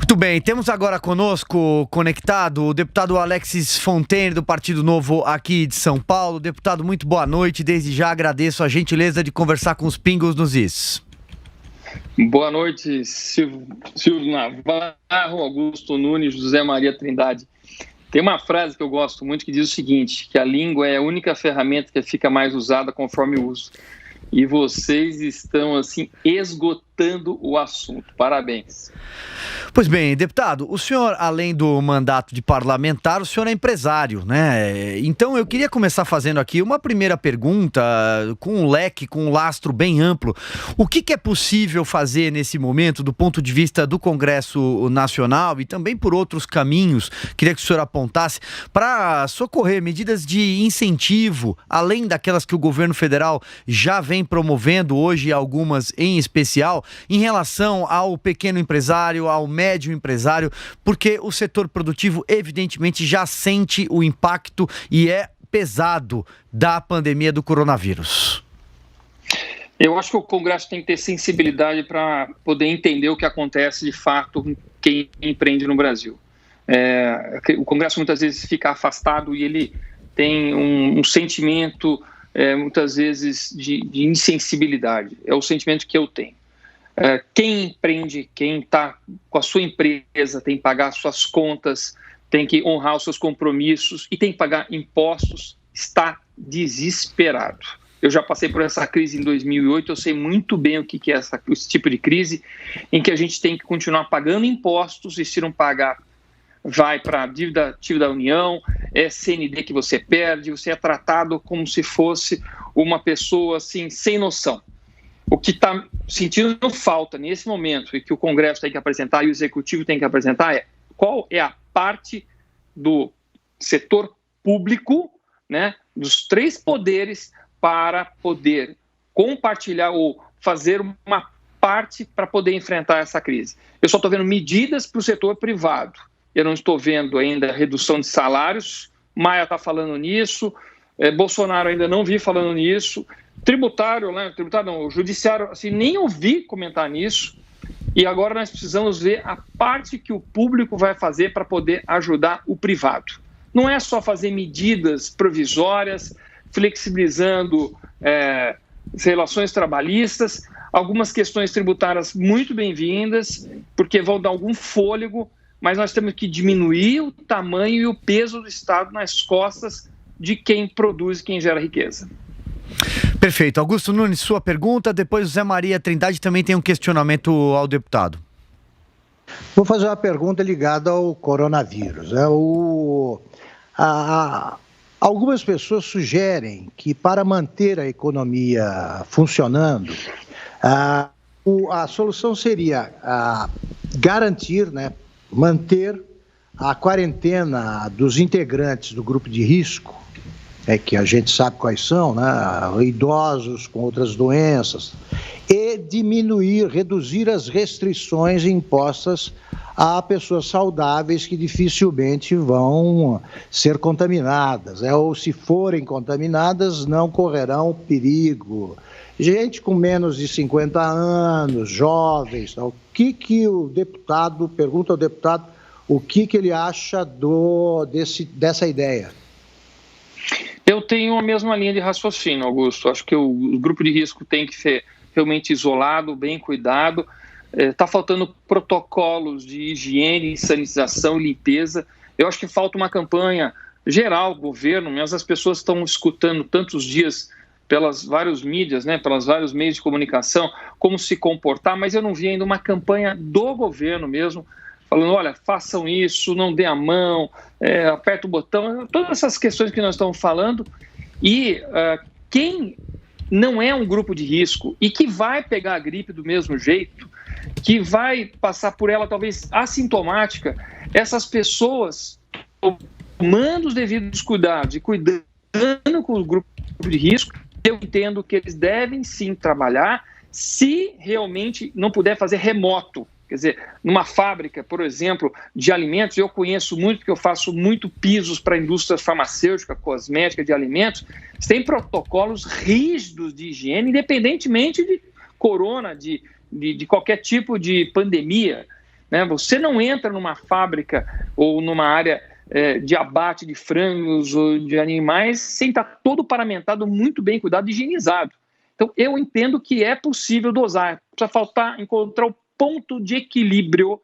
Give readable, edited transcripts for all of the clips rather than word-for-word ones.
Muito bem, temos agora conosco, conectado, o deputado Alexis Fontaine, do Partido Novo aqui de São Paulo. Deputado, muito boa noite. Desde já agradeço a gentileza de conversar com os pingos nos is. Boa noite, Silvio Navarro, Augusto Nunes, José Maria Trindade. Tem uma frase que eu gosto muito que diz o seguinte, que a língua é a única ferramenta que fica mais usada conforme o uso. E vocês estão, assim, esgotando o assunto. Parabéns. Pois bem, deputado, o senhor, além do mandato de parlamentar, o senhor é empresário, né? Então eu queria começar fazendo aqui uma primeira pergunta com um leque, com um lastro bem amplo. O que é possível fazer nesse momento do ponto de vista do Congresso Nacional e também por outros caminhos, queria que o senhor apontasse, para socorrer medidas de incentivo, além daquelas que o governo federal já vem promovendo hoje, algumas em especial, em relação ao pequeno empresário, ao médio empresário, porque o setor produtivo evidentemente já sente o impacto e é pesado da pandemia do coronavírus. Eu acho que o Congresso tem que ter sensibilidade para poder entender o que acontece de fato com quem empreende no Brasil. O Congresso muitas vezes fica afastado e ele tem um sentimento muitas vezes de insensibilidade. É o sentimento que eu tenho. Quem empreende, quem está com a sua empresa tem que pagar suas contas, tem que honrar os seus compromissos e tem que pagar impostos, está desesperado. Eu já passei por essa crise em 2008, eu sei muito bem o que é esse tipo de crise, em que a gente tem que continuar pagando impostos e se não pagar, vai para a dívida da União, é CND que você perde, você é tratado como se fosse uma pessoa assim, sem noção. O que está sentindo falta nesse momento e que o Congresso tem que apresentar e o Executivo tem que apresentar é qual é a parte do setor público, né, dos três poderes para poder compartilhar ou fazer uma parte para poder enfrentar essa crise. Eu só estou vendo medidas para o setor privado. Eu não estou vendo ainda redução de salários. Maia está falando nisso. Bolsonaro ainda não vi falando nisso. O judiciário, assim, nem ouvi comentar nisso. E agora nós precisamos ver a parte que o público vai fazer para poder ajudar o privado. Não é só fazer medidas provisórias, flexibilizando relações trabalhistas, algumas questões tributárias muito bem-vindas, porque vão dar algum fôlego, mas nós temos que diminuir o tamanho e o peso do Estado nas costas de quem produz e quem gera riqueza. Perfeito. Augusto Nunes, sua pergunta, depois o Zé Maria Trindade também tem um questionamento ao deputado. Vou fazer uma pergunta ligada ao coronavírus. Algumas pessoas sugerem que para manter a economia funcionando, a solução seria garantir, né, manter a quarentena dos integrantes do grupo de risco, que a gente sabe quais são, né, idosos com outras doenças, e reduzir as restrições impostas a pessoas saudáveis que dificilmente vão ser contaminadas, ou se forem contaminadas não correrão perigo. Gente com menos de 50 anos, jovens, o que o deputado, pergunta ao deputado o que ele acha dessa ideia. Eu tenho a mesma linha de raciocínio, Augusto. Acho que o grupo de risco tem que ser realmente isolado, bem cuidado. Está faltando protocolos de higiene, sanitização e limpeza. Eu acho que falta uma campanha geral, governo, mas as pessoas estão escutando tantos dias pelas várias mídias, né, pelos vários meios de comunicação, como se comportar, mas eu não vi ainda uma campanha do governo mesmo, falando, olha, façam isso, não dê a mão, aperta o botão, todas essas questões que nós estamos falando. E quem não é um grupo de risco e que vai pegar a gripe do mesmo jeito, que vai passar por ela talvez assintomática, essas pessoas tomando os devidos cuidados e cuidando com o grupo de risco, eu entendo que eles devem sim trabalhar, se realmente não puder fazer remoto. Quer dizer, numa fábrica, por exemplo, de alimentos, eu conheço muito, porque eu faço muito pisos para a indústria farmacêutica, cosmética, de alimentos, tem protocolos rígidos de higiene, independentemente de corona, de qualquer tipo de pandemia. né? Você não entra numa fábrica ou numa área de abate de frangos ou de animais sem estar todo paramentado, muito bem cuidado, higienizado. Então, eu entendo que é possível dosar. Precisa encontrar o ponto de equilíbrio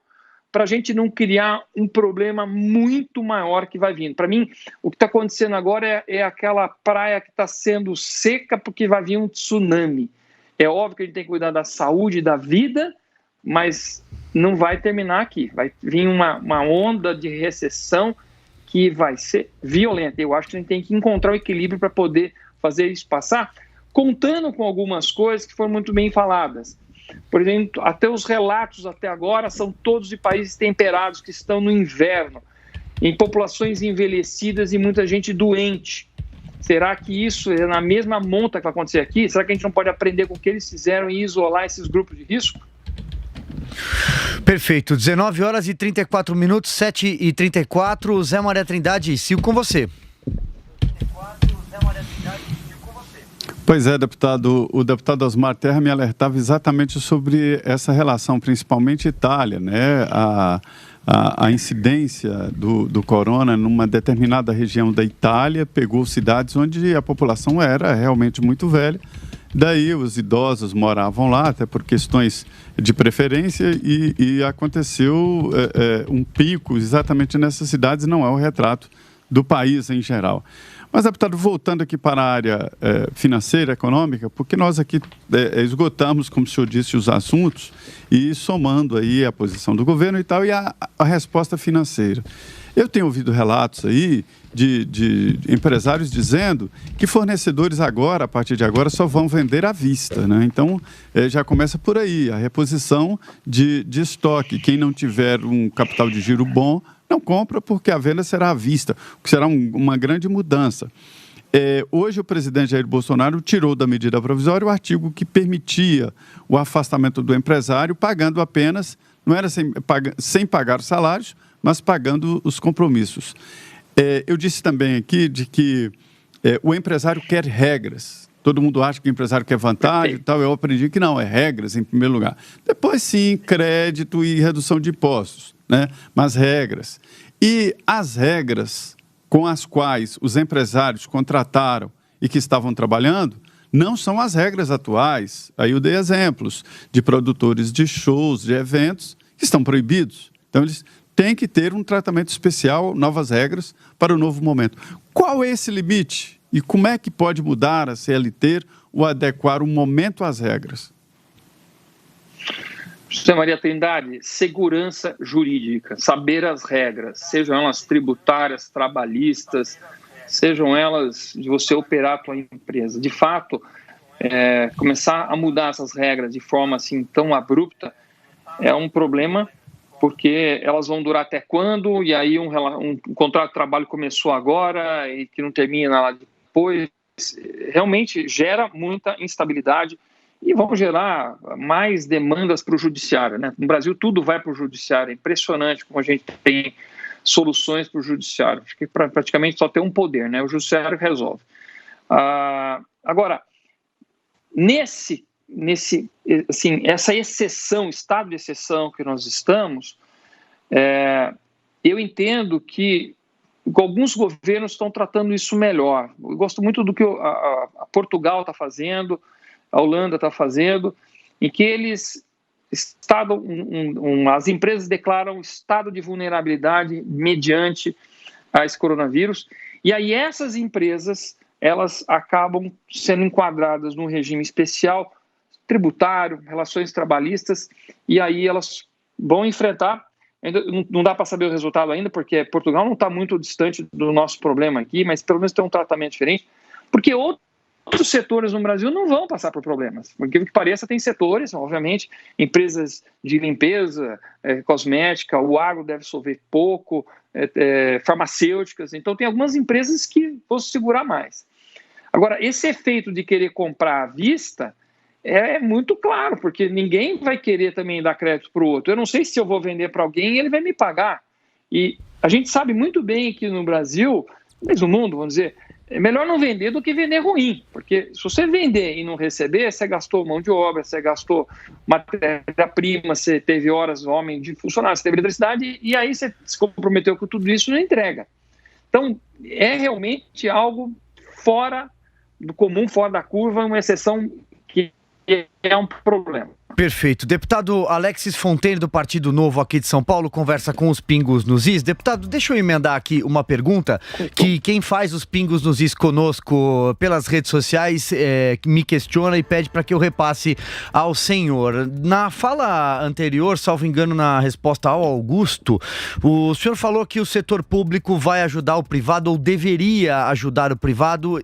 para a gente não criar um problema muito maior que vai vindo. Para mim, o que está acontecendo agora é aquela praia que está sendo seca porque vai vir um tsunami. É óbvio que a gente tem que cuidar da saúde e da vida, mas não vai terminar aqui. Vai vir uma onda de recessão que vai ser violenta. Eu acho que a gente tem que encontrar o equilíbrio para poder fazer isso passar, contando com algumas coisas que foram muito bem faladas. Por exemplo, até os relatos até agora são todos de países temperados que estão no inverno, em populações envelhecidas e muita gente doente. Será que isso é na mesma monta que vai acontecer aqui? Será que a gente não pode aprender com o que eles fizeram e isolar esses grupos de risco? Perfeito, 19 horas e 34 minutos, 7h34, Zé Maria Trindade, sigo com você. Pois é, deputado, o deputado Osmar Terra me alertava exatamente sobre essa relação, principalmente Itália, né? A incidência do corona numa determinada região da Itália pegou cidades onde a população era realmente muito velha. Daí os idosos moravam lá, até por questões de preferência, e aconteceu um pico exatamente nessas cidades, não é o retrato do país em geral. Mas, deputado, voltando aqui para a área financeira, econômica, porque nós aqui esgotamos, como o senhor disse, os assuntos e somando aí a posição do governo e tal, e a resposta financeira. Eu tenho ouvido relatos aí de empresários dizendo que fornecedores agora, a partir de agora, só vão vender à vista, né? Então, já começa por aí, a reposição de estoque. Quem não tiver um capital de giro bom, não compra porque a venda será à vista, o que será uma grande mudança. Hoje o presidente Jair Bolsonaro tirou da medida provisória o artigo que permitia o afastamento do empresário pagando apenas, não era sem pagar salários, mas pagando os compromissos. Eu disse também aqui de que o empresário quer regras. Todo mundo acha que o empresário quer vantagem e tal. Eu aprendi que não, é regras em primeiro lugar. Depois, sim, crédito e redução de impostos, né? Mas regras. E as regras com as quais os empresários contrataram e que estavam trabalhando não são as regras atuais. Aí eu dei exemplos de produtores de shows, de eventos, que estão proibidos. Então, eles têm que ter um tratamento especial, novas regras para o novo momento. Qual é esse limite? E como é que pode mudar a CLT ou adequar o momento às regras? José Maria Trindade, segurança jurídica, saber as regras, sejam elas tributárias, trabalhistas, sejam elas de você operar a tua empresa. De fato, começar a mudar essas regras de forma assim tão abrupta é um problema, porque elas vão durar até quando, e aí um contrato de trabalho começou agora e que não termina lá depois, realmente gera muita instabilidade e vão gerar mais demandas para o judiciário, né? No Brasil tudo vai para o judiciário, é impressionante como a gente tem soluções para o judiciário, acho que praticamente só tem um poder, né? O judiciário resolve. Agora, assim, essa exceção, estado de exceção que nós estamos, eu entendo que alguns governos estão tratando isso melhor. Eu gosto muito do que a Portugal está fazendo, a Holanda está fazendo, em que eles as empresas declaram estado de vulnerabilidade mediante a esse coronavírus, e aí essas empresas elas acabam sendo enquadradas num regime especial tributário, relações trabalhistas, e aí elas vão enfrentar, ainda não dá para saber o resultado ainda, porque Portugal não está muito distante do nosso problema aqui, mas pelo menos tem um tratamento diferente, porque outros setores no Brasil não vão passar por problemas. Por incrível que pareça, tem setores, obviamente, empresas de limpeza, cosmética, o agro deve sofrer pouco, farmacêuticas, então tem algumas empresas que vão se segurar mais. Agora, esse efeito de querer comprar à vista é muito claro, porque ninguém vai querer também dar crédito para o outro. Eu não sei se eu vou vender para alguém e ele vai me pagar. E a gente sabe muito bem que no Brasil, mas no mundo, vamos dizer, é melhor não vender do que vender ruim, porque se você vender e não receber, você gastou mão de obra, você gastou matéria-prima, você teve horas, homem de funcionário, você teve eletricidade, e aí você se comprometeu com tudo isso e não entrega. Então, é realmente algo fora do comum, fora da curva, uma exceção que é um problema. Perfeito. Deputado Alexis Fontaine, do Partido Novo aqui de São Paulo, conversa com os Pingos nos Is. Deputado, deixa eu emendar aqui uma pergunta que quem faz os Pingos nos Is conosco pelas redes sociais me questiona e pede para que eu repasse ao senhor. Na fala anterior, salvo engano, na resposta ao Augusto, o senhor falou que o setor público vai ajudar o privado ou deveria ajudar o privado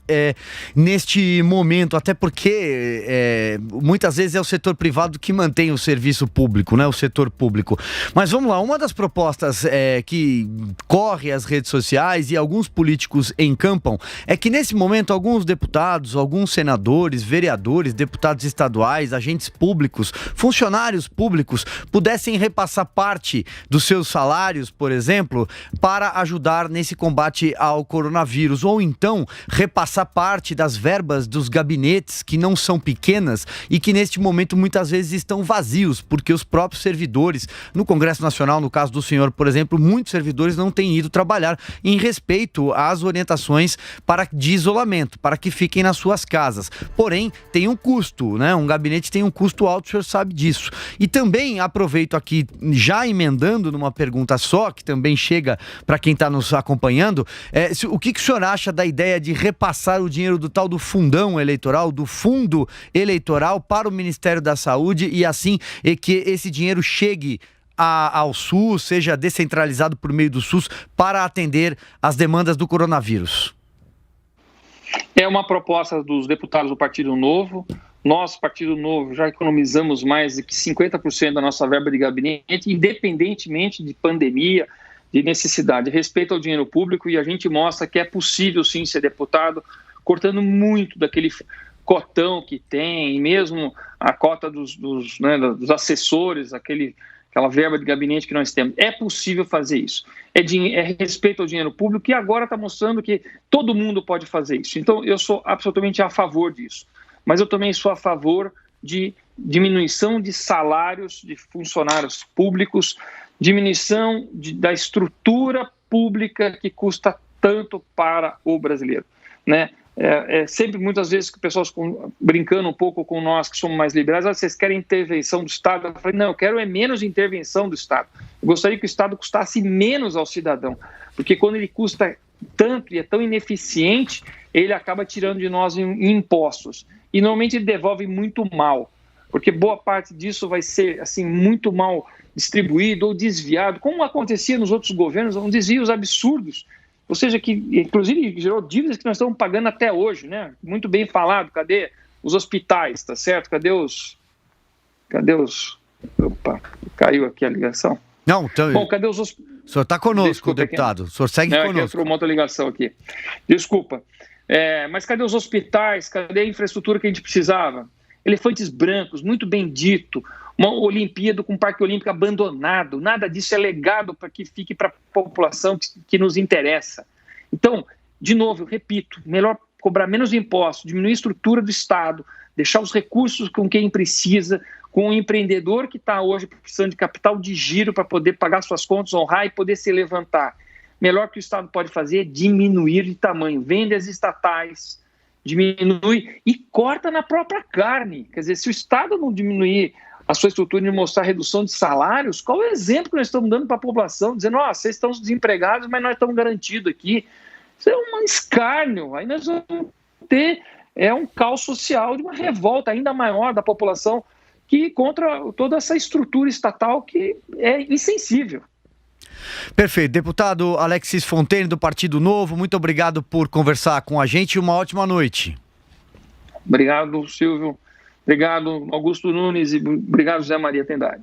neste momento, até porque muitas vezes é o setor privado que mantém o serviço público, né, o setor público. Mas vamos lá, uma das propostas que corre as redes sociais e alguns políticos encampam é que nesse momento alguns deputados, alguns senadores, vereadores, deputados estaduais, agentes públicos, funcionários públicos pudessem repassar parte dos seus salários, por exemplo, para ajudar nesse combate ao coronavírus, ou então repassar parte das verbas dos gabinetes que não são pequenas e que neste momento muitas vezes estão vazios, porque os próprios servidores, no Congresso Nacional, no caso do senhor, por exemplo, muitos servidores não têm ido trabalhar em respeito às orientações de isolamento, para que fiquem nas suas casas. Porém, tem um custo, né? Um gabinete tem um custo alto, o senhor sabe disso. E também aproveito aqui, já emendando numa pergunta só, que também chega para quem está nos acompanhando, o que o senhor acha da ideia de repassar o dinheiro do tal do fundão eleitoral, do fundo eleitoral para o Ministério da Saúde e assim que esse dinheiro chegue ao SUS, seja descentralizado por meio do SUS para atender as demandas do coronavírus? É uma proposta dos deputados do Partido Novo. Nós, Partido Novo, já economizamos mais de 50% da nossa verba de gabinete, independentemente de pandemia, de necessidade. Respeito ao dinheiro público, e a gente mostra que é possível sim ser deputado, cortando muito daquele cotão que tem, e mesmo a cota dos assessores, aquela verba de gabinete que nós temos. É possível fazer isso. É respeito ao dinheiro público, e agora está mostrando que todo mundo pode fazer isso. Então, eu sou absolutamente a favor disso. Mas eu também sou a favor de diminuição de salários de funcionários públicos, diminuição da estrutura pública que custa tanto para o brasileiro, né? Sempre, muitas vezes, que pessoas brincando um pouco com nós que somos mais liberais, vocês querem intervenção do Estado? Eu falei, não, eu quero menos intervenção do Estado. Eu gostaria que o Estado custasse menos ao cidadão, porque quando ele custa tanto e é tão ineficiente, ele acaba tirando de nós em impostos. E normalmente ele devolve muito mal, porque boa parte disso vai ser assim, muito mal distribuído ou desviado, como acontecia nos outros governos, desvios absurdos. Ou seja, que inclusive gerou dívidas que nós estamos pagando até hoje, né? Muito bem falado. Cadê os hospitais, tá certo? Cadê os... Opa, caiu aqui a ligação. Não, então... Bom, cadê os hospitais? O senhor está conosco, desculpa, deputado. O senhor segue conosco. Entrou uma outra ligação aqui. Desculpa. Mas cadê os hospitais? Cadê a infraestrutura que a gente precisava? Elefantes brancos, muito bem dito. Uma Olimpíada com um parque olímpico abandonado. Nada disso é legado para que fique para a população que nos interessa. Então, de novo, eu repito, melhor cobrar menos impostos, diminuir a estrutura do Estado, deixar os recursos com quem precisa, com o empreendedor que está hoje precisando de capital de giro para poder pagar suas contas, honrar e poder se levantar. Melhor que o Estado pode fazer é diminuir de tamanho, vende as estatais, diminui e corta na própria carne. Quer dizer, se o Estado não diminuir a sua estrutura e mostrar redução de salários, qual é o exemplo que nós estamos dando para a população? Dizendo, vocês estão desempregados, mas nós estamos garantidos aqui. Isso é um escárnio. Aí nós vamos ter um caos social de uma revolta ainda maior da população contra toda essa estrutura estatal que é insensível. Perfeito. Deputado Alexis Fontaine, do Partido Novo, muito obrigado por conversar com a gente e uma ótima noite. Obrigado, Silvio. Obrigado, Augusto Nunes, e obrigado, José Maria Trindade.